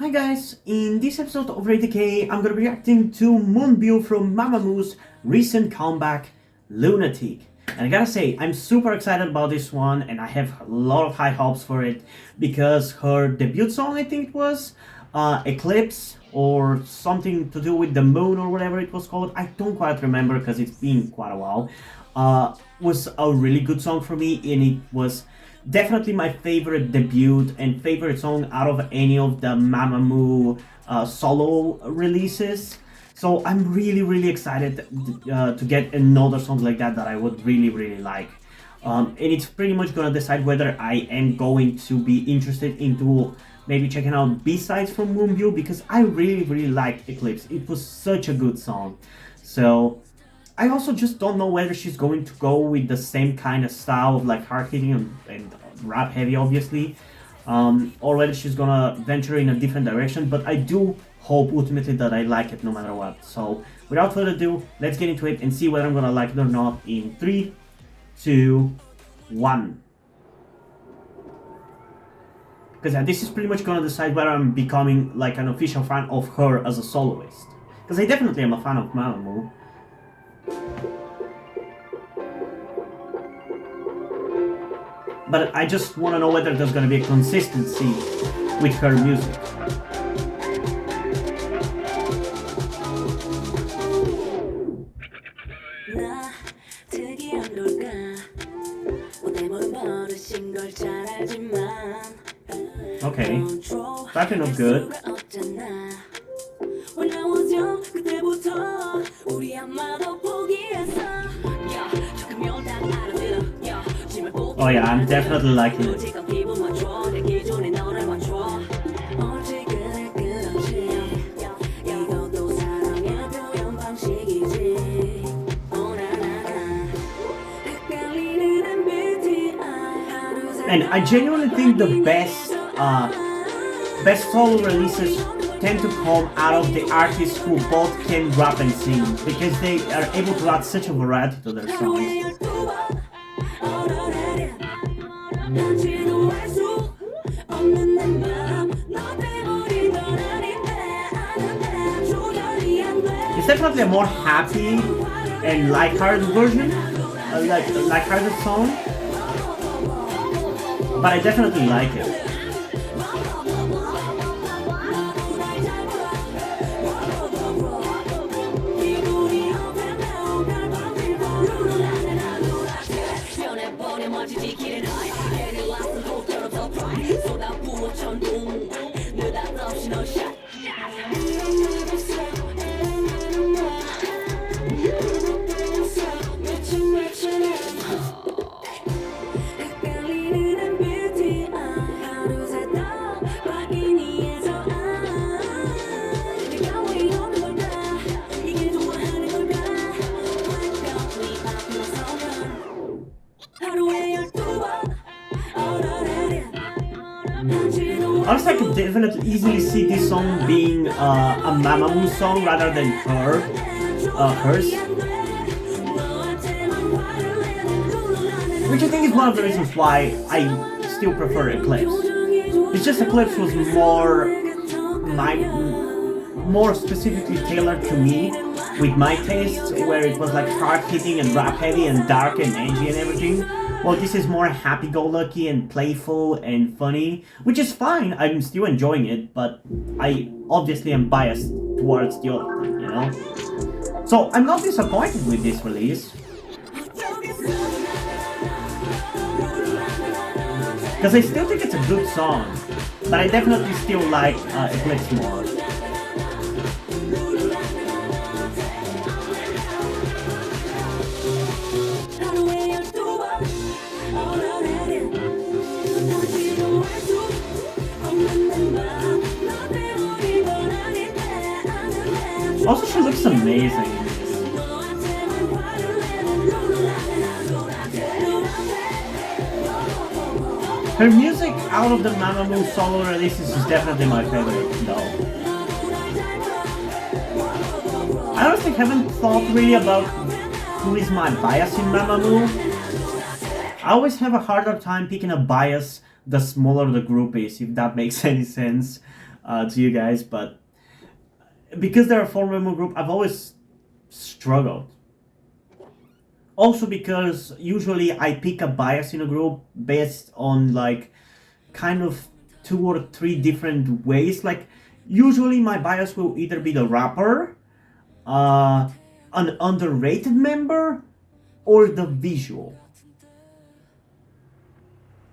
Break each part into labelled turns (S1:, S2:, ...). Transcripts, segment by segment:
S1: Hi guys, in this episode of RateK, I'm gonna be reacting to Moonbyul from Mamamoo's recent comeback, Lunatic. And I gotta say, I'm super excited about this one and I have a lot of high hopes for it because her debut song, I think it was, Eclipse or something to do with the moon or whatever it was called, I don't quite remember because it's been quite a while, was a really good song for me and it was definitely my favorite debut and favorite song out of any of the Mamamoo solo releases. So I'm really excited to get another song like that I would really like. And it's pretty much gonna decide whether I am going to be interested into maybe checking out B-sides from Moonbyul because I really liked Eclipse. It was such a good song. So I also just don't know whether she's going to go with the same kind of style of like hard hitting and rap heavy, obviously, or whether she's gonna venture in a different direction. But I do hope ultimately that I like it no matter what. So without further ado, let's get into it and see whether I'm gonna like it or not in 3, 2, 1. Because this is pretty much gonna decide whether I'm becoming like an official fan of her as a soloist. Because I definitely am a fan of Mamamoo. But I just want to know whether there's going to be a consistency with her music. Okay, starting off good. Oh yeah, I'm definitely liking it. And I genuinely think the best solo releases tend to come out of the artists who both can rap and sing because they are able to add such a variety to their songs. It's definitely a more happy and lighthearted version, like lighthearted song, but I definitely like it. Honestly, I can definitely easily see this song being a Mamamoo song rather than hers. Which I think is one of the reasons why I still prefer Eclipse. It's just Eclipse was more specifically tailored to me with my tastes, where it was like hard hitting and rap heavy and dark and edgy and everything. Well, this is more happy-go-lucky and playful and funny, which is fine. I'm still enjoying it, but I obviously am biased towards the other thing, you know? So I'm not disappointed with this release. Because I still think it's a good song, but I definitely still like Eclipse more. Also, she looks amazing in this. Her music out of the Mamamoo solo releases is definitely my favorite, though. I honestly haven't thought really about who is my bias in Mamamoo. I always have a harder time picking a bias the smaller the group is, if that makes any sense. to you guys, but because they're a four-member group, I've always struggled. Also because usually I pick a bias in a group based on like kind of 2 or 3 different ways. Like usually my bias will either be the rapper, an underrated member, or the visual.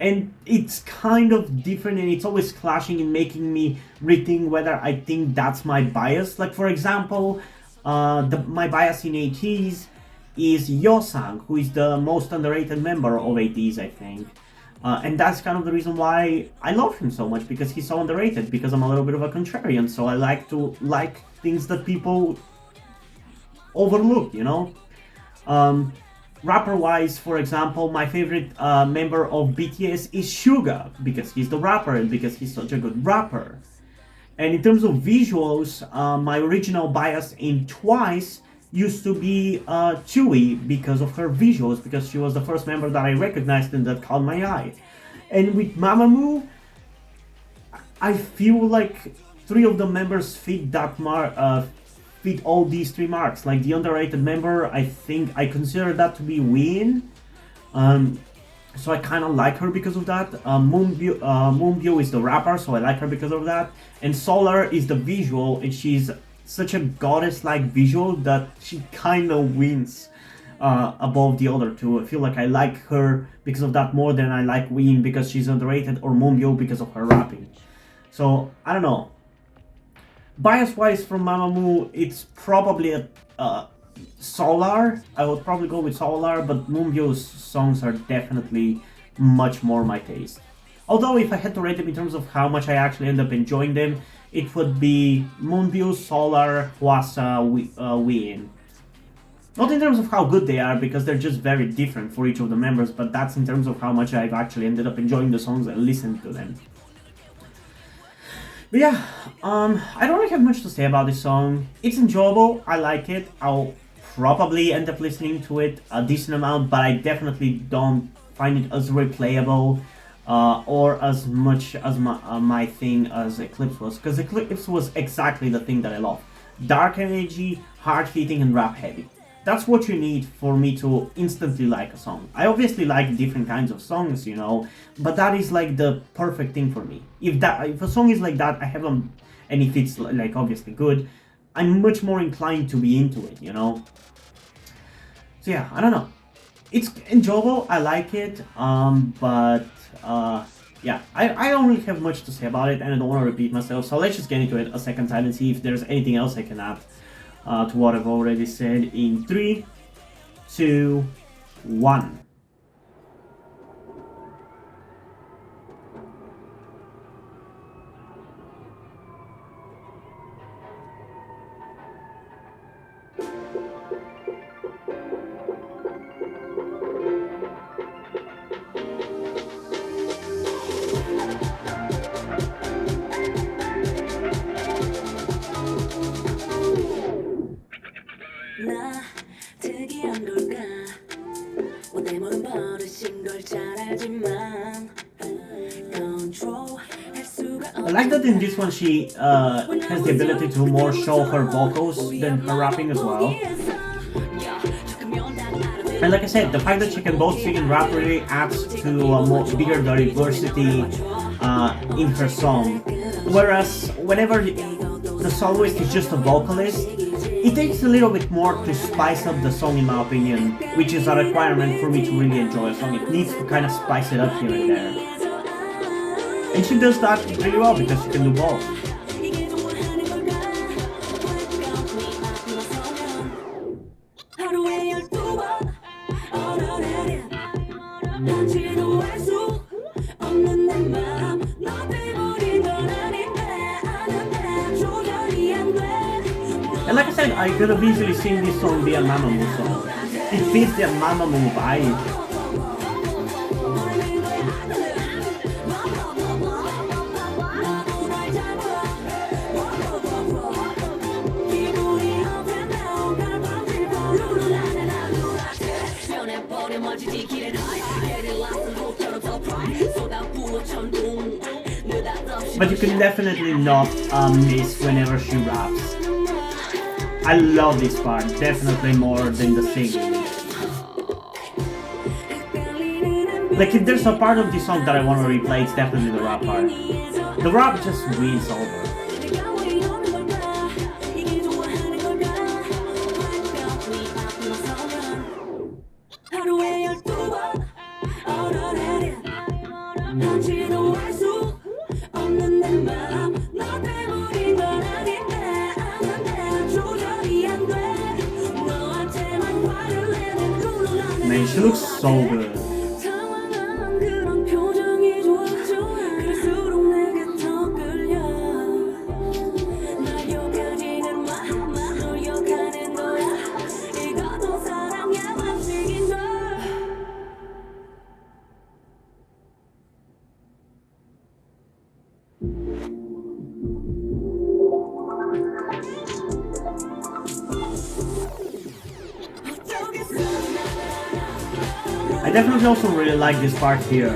S1: And it's kind of different, and it's always clashing and making me rethink whether I think that's my bias. Like for example, my bias in ATs is Yosang, who is the most underrated member of ATs, I think. And that's kind of the reason why I love him so much, because he's so underrated, because I'm a little bit of a contrarian, so I like to like things that people overlook, you know? Rapper-wise, for example, my favorite member of BTS is Suga, because he's the rapper and because he's such a good rapper. And in terms of visuals, my original bias in Twice used to be Chewie because of her visuals, because she was the first member that I recognized and that caught my eye. And with Mamamoo, I feel like 3 of the members fit that fit all these 3 marks. Like the underrated member, I think I consider that to be Win. So I kind of like her because of that. Moonbyul is the rapper, so I like her because of that. And Solar is the visual, and she's such a goddess-like visual that she kind of wins above the other 2. I feel like I like her because of that more than I like Win because she's underrated, or Moonbyul because of her rapping. So I don't know. Bias-wise from Mamamoo, it's probably a Solar. I would probably go with Solar, but Moonbyul's songs are definitely much more my taste. Although if I had to rate them in terms of how much I actually end up enjoying them, it would be Moonbyul, Solar, Hwasa, Win. Not in terms of how good they are, because they're just very different for each of the members, but that's in terms of how much I've actually ended up enjoying the songs and listened to them. But yeah, I don't really have much to say about this song. It's enjoyable, I like it. I'll probably end up listening to it a decent amount, but I definitely don't find it as replayable or as much as my thing as Eclipse was. Because Eclipse was exactly the thing that I love. Dark energy, hard-hitting, and rap-heavy. That's what you need for me to instantly like a song. I obviously like different kinds of songs, you know, but that is like the perfect thing for me. If a song is like that, I have them, and if it's like obviously good, I'm much more inclined to be into it, you know. So yeah, I don't know. It's enjoyable, I like it, but yeah, I don't really have much to say about it, and I don't want to repeat myself, so let's just get into it a second time and see if there's anything else I can add to what I've already said in 3, 2, 1. I like that in this one she has the ability to more show her vocals than her rapping as well. And like I said, the fact that she can both sing and rap really adds to a more bigger diversity in her song. Whereas whenever the soloist is just a vocalist, it takes a little bit more to spice up the song, in my opinion, which is a requirement for me to really enjoy a song. It needs to kind of spice it up here and there. And she does that really well because she can do both. And like I said, I could have easily seen this song be a Mamamoo song. It fits the Mamamoo vibe. but you can definitely not miss whenever she raps. I love this part, definitely more than the singing. Like, if there's a part of this song that I want to replay, it's definitely the rap part. The rap just wins over. Man, she looks so good. I definitely also really like this part here.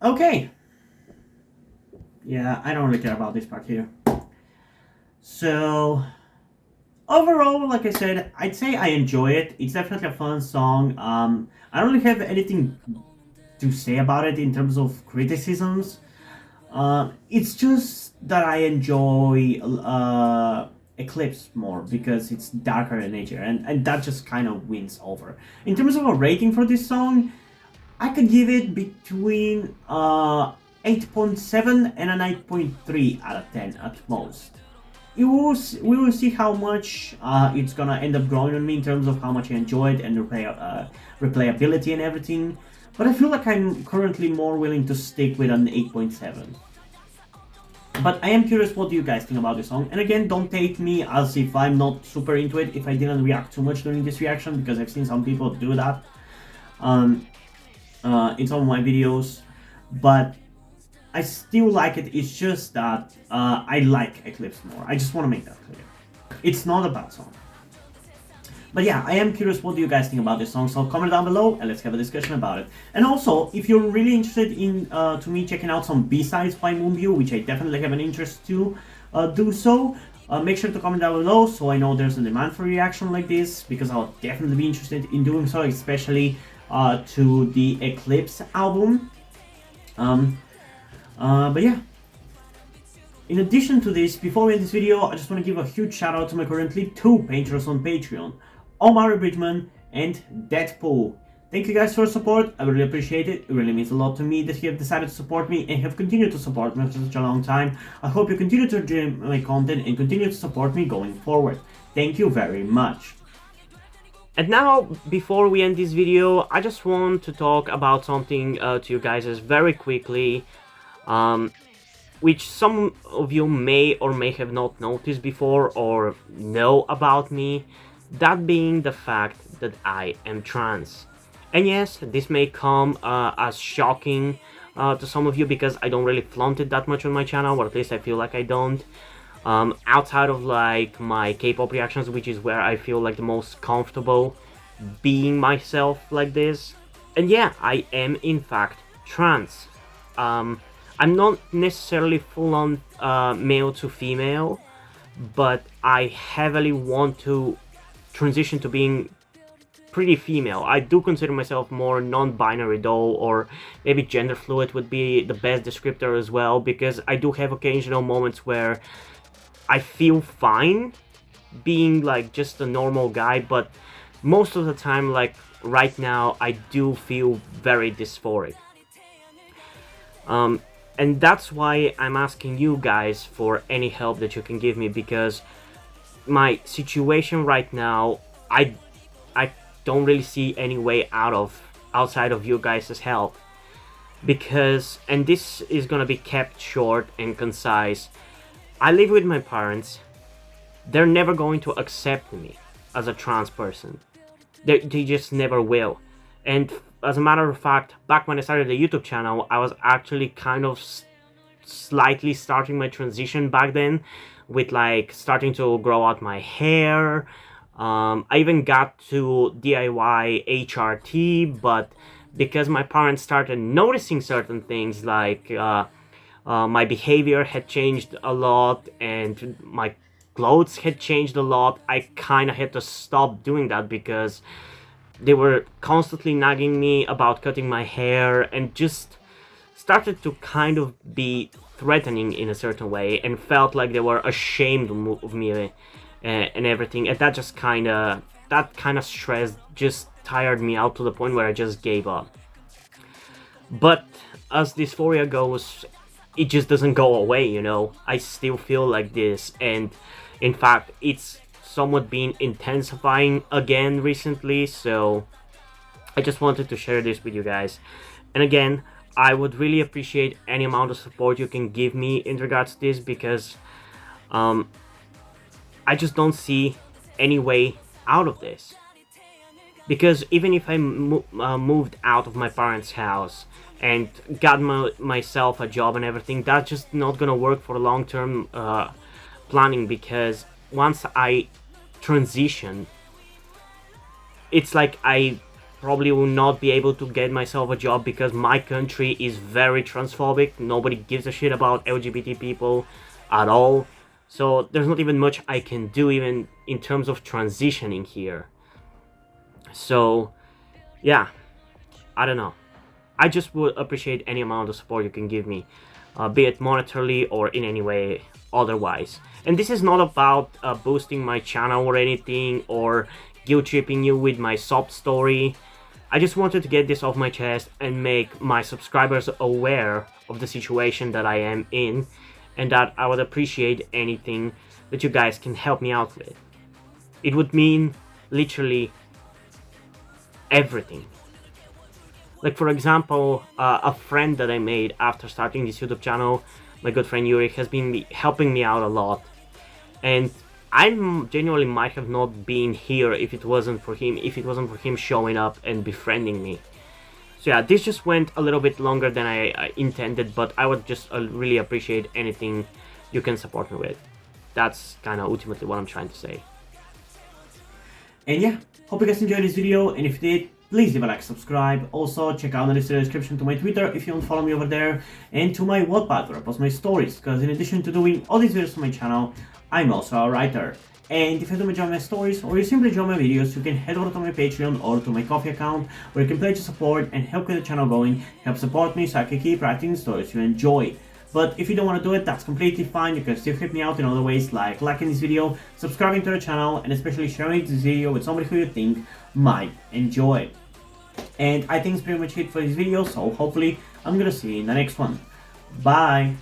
S1: Okay. Yeah, I don't really care about this part here. So, overall, like I said, I'd say I enjoy it. It's definitely a fun song. I don't really have anything to say about it in terms of criticisms. It's just that I enjoy Eclipse more because it's darker in nature, and that just kind of wins over. In terms of a rating for this song, I could give it between 8.7 and a 9.3 out of 10 at most. We will see how much it's gonna end up growing on me in terms of how much I enjoy it and replayability and everything. But I feel like I'm currently more willing to stick with an 8.7. But I am curious, what do you guys think about this song? And again, don't take me as if I'm not super into it if I didn't react too much during this reaction, because I've seen some people do that in some of my videos. But I still like it. It's just that I like Eclipse more. I just want to make that clear. It's not a bad song. But yeah, I am curious, what do you guys think about this song? So comment down below and let's have a discussion about it. And also, if you're really interested in to me checking out some B-sides by Moonbyul, which I definitely have an interest to do so, make sure to comment down below so I know there's a demand for reaction like this, because I'll definitely be interested in doing so, especially to the Eclipse album. But yeah, in addition to this, before we end this video, I just want to give a huge shout out to my currently 2 patrons on Patreon, Omar Bridgman and Deadpool. Thank you guys for your support. I really appreciate it. It really means a lot to me that you have decided to support me and have continued to support me for such a long time. I hope you continue to enjoy my content and continue to support me going forward. Thank you very much. And now, before we end this video, I just want to talk about something to you guys very quickly, which some of you may or may have not noticed before or know about me, that being the fact that I am trans. And yes, this may come as shocking to some of you, because I don't really flaunt it that much on my channel, or at least I feel like I don't. Outside of like my K-pop reactions, which is where I feel like the most comfortable being myself like this. And yeah, I am in fact trans. I'm not necessarily full-on male to female, but I heavily want to transition to being pretty female. I do consider myself more non-binary though, or maybe gender fluid would be the best descriptor as well, because I do have occasional moments where I feel fine being like just a normal guy, but most of the time, like right now, I do feel very dysphoric.
S2: And that's why I'm asking you guys for any help that you can give me, because my situation right now, I don't really see any way outside of you guys' help. Because, and this is gonna be kept short and concise, I live with my parents. They're never going to accept me as a trans person. They just never will. And as a matter of fact, back when I started the YouTube channel, I was actually kind of slightly starting my transition back then, with like starting to grow out my hair. I even got to DIY HRT, but because my parents started noticing certain things, like my behavior had changed a lot and my clothes had changed a lot, I kind of had to stop doing that, because they were constantly nagging me about cutting my hair, and just started to kind of be threatening in a certain way, and felt like they were ashamed of me and everything. And that just kind of stress just tired me out to the point where I just gave up. But as dysphoria goes, it just doesn't go away, you know. I still feel like this, and in fact it's somewhat been intensifying again recently. So I just wanted to share this with you guys. And again, I would really appreciate any amount of support you can give me in regards to this, because I just don't see any way out of this. Because even if I moved out of my parents' house and got myself a job and everything, that's just not gonna work for long-term planning, because once I transition, it's like I probably will not be able to get myself a job, because my country is very transphobic. Nobody gives a shit about LGBT people at all. So there's not even much I can do, even in terms of transitioning here. So yeah, I don't know. I just would appreciate any amount of support you can give me, be it monetarily or in any way otherwise. And this is not about boosting my channel or anything, or guilt tripping you with my sob story. I just wanted to get this off my chest and make my subscribers aware of the situation that I am in, and that I would appreciate anything that you guys can help me out with. It would mean literally everything. Like, for example, a friend that I made after starting this YouTube channel, my good friend Yuri, has been helping me out a lot. And I genuinely might have not been here if it wasn't for him showing up and befriending me. So yeah, this just went a little bit longer than I intended, but I would just really appreciate anything you can support me with. That's kind of ultimately what I'm trying to say.
S1: And yeah, hope you guys enjoyed this video, and if you did, please leave a like, subscribe. Also, check out the description to my Twitter if you don't follow me over there, and to my Wattpad where I post my stories, because in addition to doing all these videos on my channel, I'm also a writer. And if you don't enjoy my stories, or you simply enjoy my videos, you can head over to my Patreon or to my Ko-fi account, where you can pledge your support and help get the channel going, help support me so I can keep writing stories you enjoy. But if you don't want to do it, that's completely fine. You can still help me out in other ways, like liking this video, subscribing to the channel, and especially sharing this video with somebody who you think might enjoy. And I think it's pretty much it for this video, so hopefully I'm gonna see you in the next one. Bye!